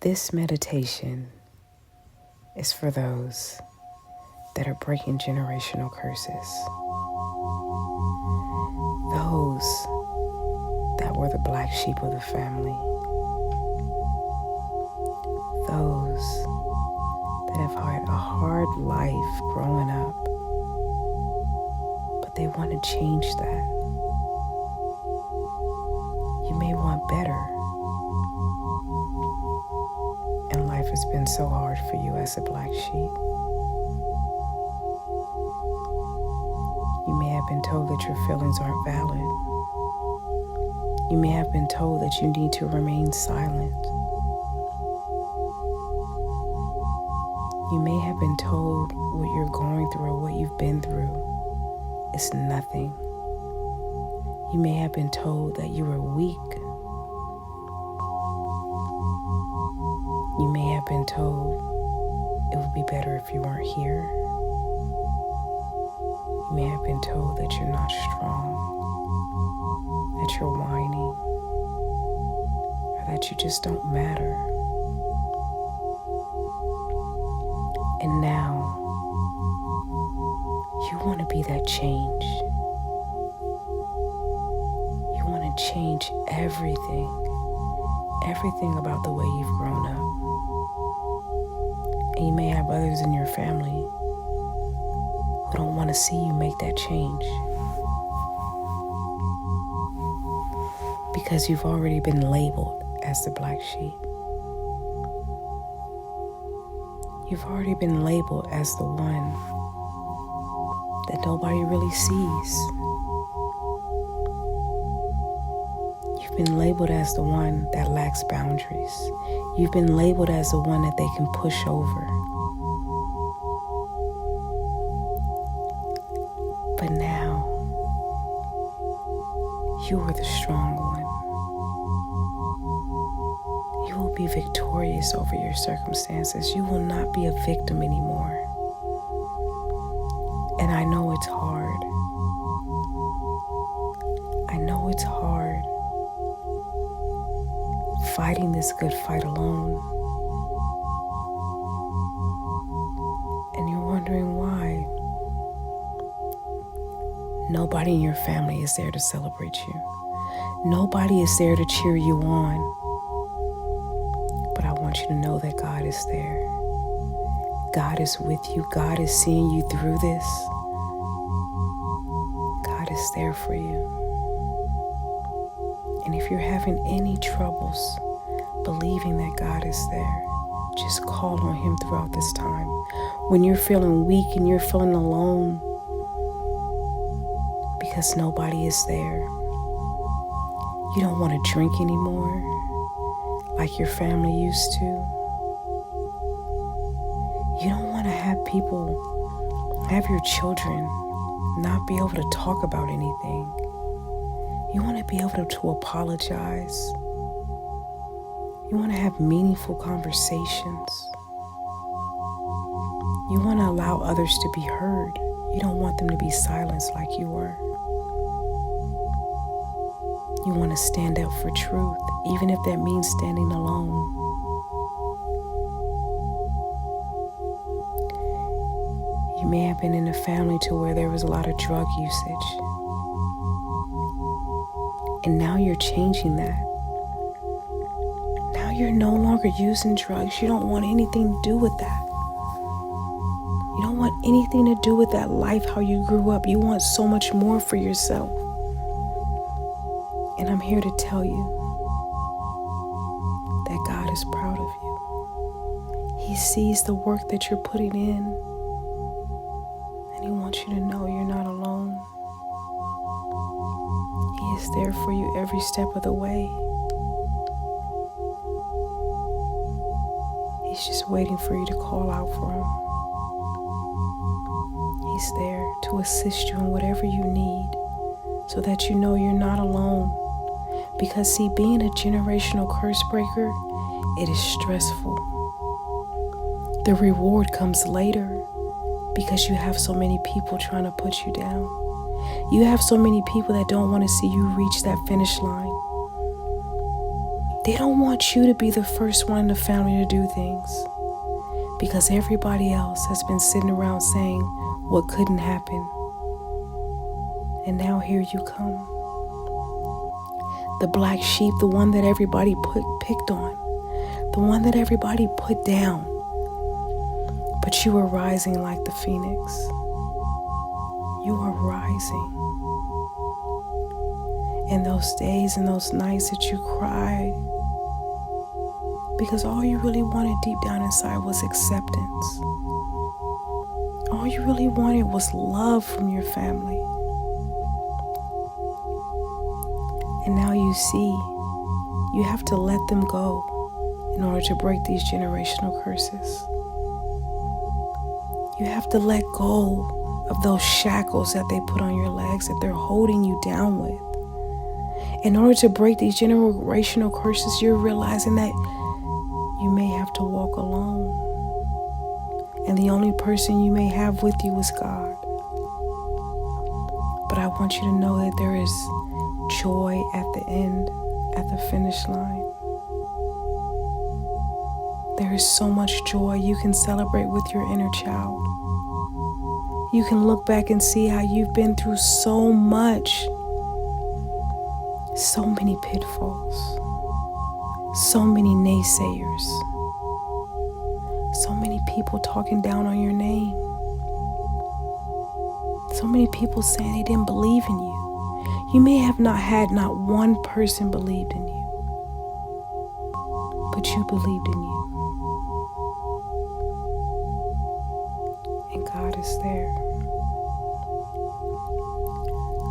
This meditation is for those that are breaking generational curses. Those that were the black sheep of the family. Those that have had a hard life growing up, but they want to change that. You may want better, and life has been so hard for you as a black sheep. You may have been told that your feelings aren't valid. You may have been told that you need to remain silent. You may have been told what you're going through or what you've been through is nothing. You may have been told that you were weak. You may have been told it would be better if you weren't here. You may have been told that you're not strong, that you're whining, or that you just don't matter. And now, you want to be that change. You want to change everything about the way you've grown up. And you may have others in your family who don't want to see you make that change because you've already been labeled as the black sheep. You've already been labeled as the one that nobody really sees. You've been labeled as the one that lacks boundaries. You've been labeled as the one that they can push over. But now, you are the strong one. You will be victorious over your circumstances. You will not be a victim anymore. And I know it's hard. I know it's hard fighting this good fight alone. And you're wondering why. Nobody in your family is there to celebrate you. Nobody is there to cheer you on. But I want you to know that God is there. God is with you. God is seeing you through this. God is there for you. And if you're having any troubles believing that God is there, just call on Him throughout this time. When you're feeling weak and you're feeling alone because nobody is there, you don't want to drink anymore like your family used to. You don't want to have your children not be able to talk about anything. You want to be able to apologize. You want to have meaningful conversations. You want to allow others to be heard. You don't want them to be silenced like you were. You want to stand up for truth, even if that means standing alone. You may have been in a family to where there was a lot of drug usage. And now you're changing that. Now you're no longer using drugs. You don't want anything to do with that. You don't want anything to do with that life, how you grew up. You want so much more for yourself. And I'm here to tell you that God is proud of you. He sees the work that you're putting in. And He wants you to know you're not alone. He is there for you every step of the way. He's just waiting for you to call out for Him. He's there to assist you in whatever you need so that you know you're not alone. Because see, being a generational curse breaker, it is stressful. The reward comes later because you have so many people trying to put you down. You have so many people that don't want to see you reach that finish line. They don't want you to be the first one in the family to do things because everybody else has been sitting around saying what couldn't happen. And now here you come. The black sheep, the one that everybody picked on, the one that everybody put down. But you are rising like the phoenix. You are rising. In those days and those nights that you cried, because all you really wanted deep down inside was acceptance. All you really wanted was love from your family. And now you see, you have to let them go in order to break these generational curses. You have to let go of those shackles that they put on your legs that they're holding you down with. In order to break these generational curses, you're realizing that you may have to walk alone. And the only person you may have with you is God. But I want you to know that there is joy at the end, at the finish line. There is so much joy you can celebrate with your inner child. You can look back and see how you've been through so much. So many pitfalls, so many naysayers, so many people talking down on your name, so many people saying they didn't believe in you. You may have not had not one person believed in you, but you believed in you. And God is there.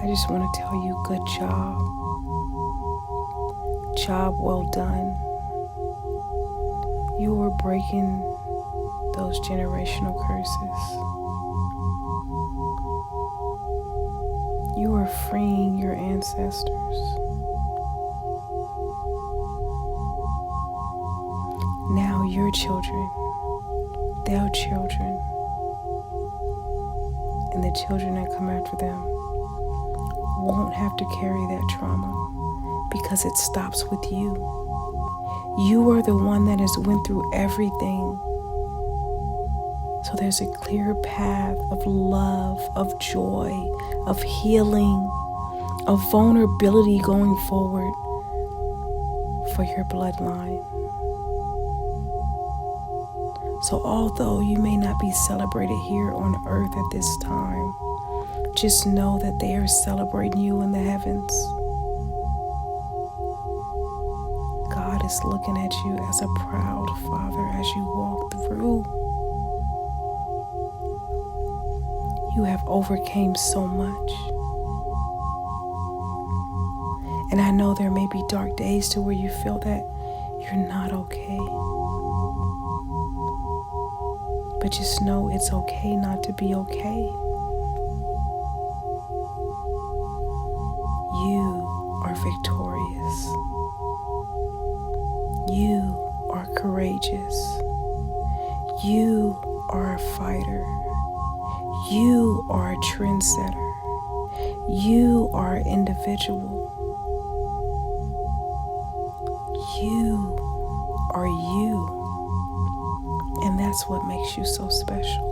I just want to tell you, good job. Job well done. You are breaking those generational curses. You are freeing your ancestors. Now your children, their children, and the children that come after them won't have to carry that trauma. Because it stops with you. You are the one that has went through everything. So there's a clear path of love, of joy, of healing, of vulnerability going forward for your bloodline. So although you may not be celebrated here on earth at this time, just know that they are celebrating you in the heavens. God is looking at you as a proud father as you walk through. You have overcame so much. And I know there may be dark days to where you feel that you're not okay. But just know it's okay not to be okay. You are victorious. You are courageous. You are a fighter. You are a trendsetter. You are an individual. You are you. And that's what makes you so special.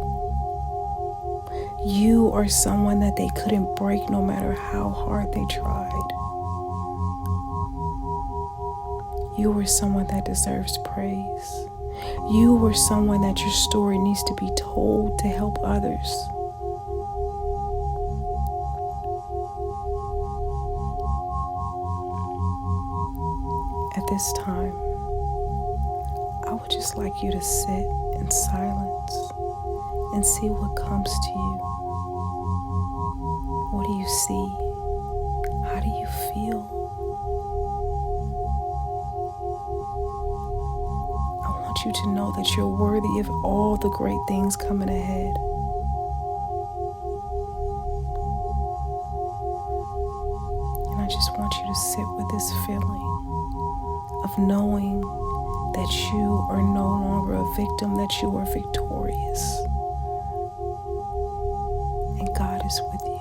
You are someone that they couldn't break no matter how hard they tried. You are someone that deserves praise. You are someone that your story needs to be told to help others. At this time, I would just like you to sit in silence and see what comes to you. What do you see? How do you feel? I want you to know that you're worthy of all the great things coming ahead. And I just want you to sit with this feeling of knowing that you are no longer a victim, that you are victorious. And God is with you.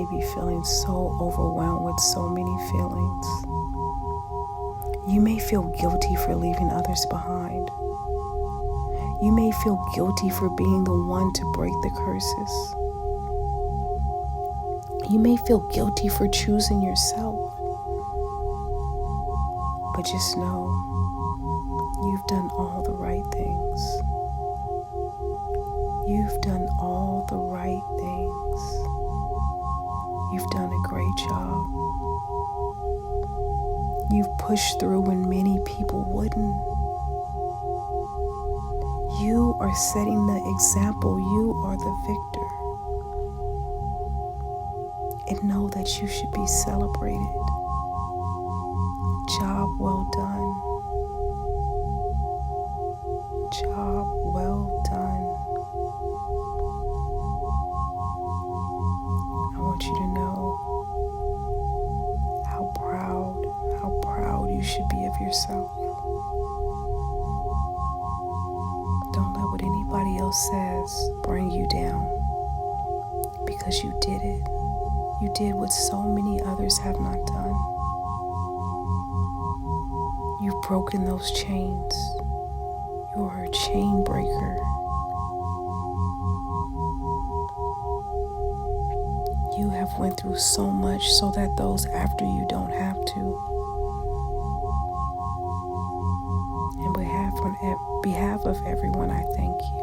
may be feeling so overwhelmed with so many feelings. You may feel guilty for leaving others behind. You may feel guilty for being the one to break the curses. You may feel guilty for choosing yourself. But just know, you've done all the right things. You've done all the right things. You've done a great job. You've pushed through when many people wouldn't. You are setting the example. You are the victor. And know that you should be celebrated. Job well done. Job well done. I want you to know how proud you should be of yourself. Don't let what anybody else says bring you down, because you did it. You did what so many others have not done. You've broken those chains. You're a chain breaker. You have went through so much so that those after you don't have to. On behalf of everyone, I thank you.